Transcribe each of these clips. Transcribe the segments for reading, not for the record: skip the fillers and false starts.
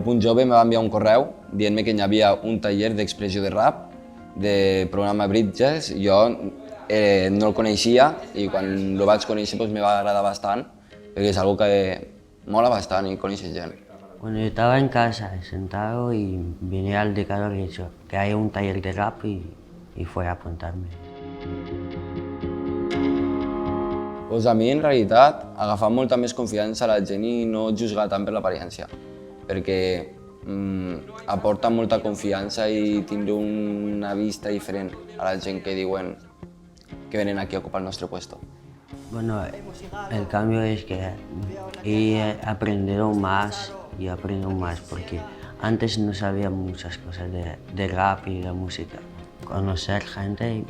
Jove me va enviar un correu dient-me que hi havia un taller d'expressió de rap de programa Bridges. Jo no el coneixia i quan el vaig conèixer pues, me va agradar bastant perquè és algo que mola bastant i conèixer gent. Bueno, yo estaba en casa sentado y vine al decano y dicho que hay un taller de rap y fue a apuntarme. Pues a mi, en realitat, agafar molta més confiança a la gent i no juzgar tant per l'apariència, perquè aporta molta confiança i tindre una vista diferent a la gent que diuen que venen aquí a ocupar el nostre puesto. Bueno, el cambio es que he aprendido más y aprendo más porque antes no sabía muchas cosas de rap y de música. Conocer gente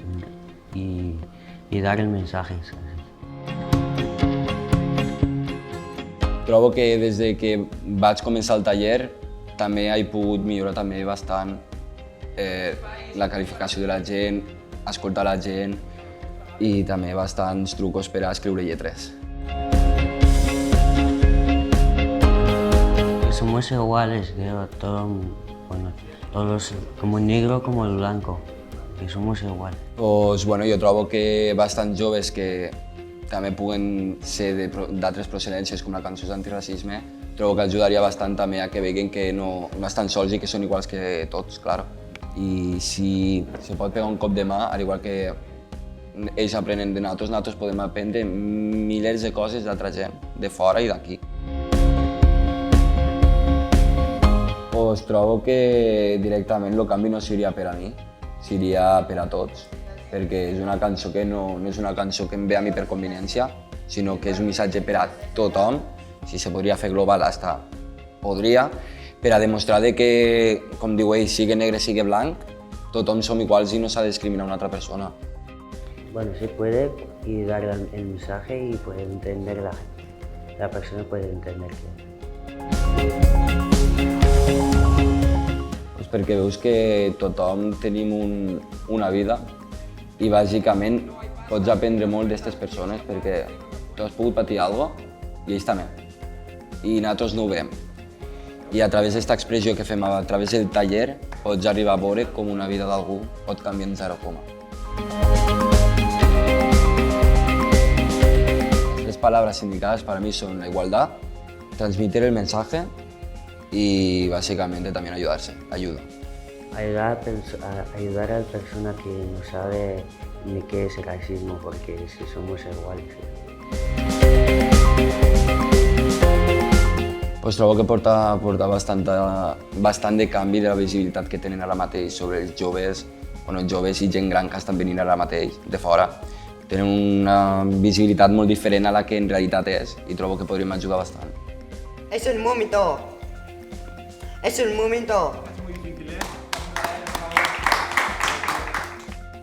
y dar el mensaje. Trobo que des de que vaig començar el taller també he pogut millorar també bastant la qualificació de la gent, escoltar la gent i també bastants trucos per a escriure lletres. Somos iguales, creo, todos como el negro como el blanco, que somos iguales. Pues, bueno, jo trobo que bastants joves que també puguen ser d'altres procedències com la cançó d'antiracisme, trobo que ajudaria bastant també a que vegin que no estan sols i que són iguals que tots, clar. I si se pot pegar un cop de mà, al igual que ells aprenen de nosaltres podem aprendre milers de coses d'altra gent, de fora i d'aquí. Pues trobo que directament el canvi no seria per a mi, seria per a tots, perquè és una cançó que no és una cançó que em ve a mi per conveniència, sinó que és un missatge per a tothom, si se podria fer global hasta podria, per a demostrar que, com diu ell, sigui negre, sigui blanc, tothom som iguals i no s'ha de discriminar una altra persona. Bueno, se puede y dar el mensaje y puede entender la persona puede entender Pues perquè veus que tothom tenim una vida i bàsicament pots aprendre molt d'aquestes persones perquè tu has pogut patir alguna cosa i ells també. I nosaltres no ho veiem. I a través d'aquesta expressió que fem a través del taller pots arribar a veure com una vida d'algú pot canviar en 0 coma. Las 3 palabras indicadas para mí son la igualdad, transmitir el mensaje y básicamente también ayudarse, ayuda. Ayudar a la persona que no sabe ni qué es el racismo, porque si somos iguales. Pues trobo que porta bastant de canvi de la visibilitat que tenen ara mateix sobre els joves, joves i gent gran que estan venint ara mateix de fora. Tenen una visibilitat molt diferent a la que en realitat és i trobo que podríem ajudar bastant. Es un momento. Es un momento.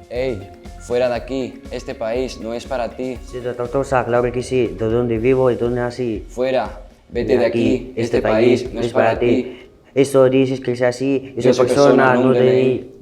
¡Ey! Fuera de aquí, este país no es para ti. Sí, doctor, claro que sí, de dónde vivo y dónde nací. Fuera, vete de aquí, este país no es para ti. Esto dices que es así, esa persona no debe ir.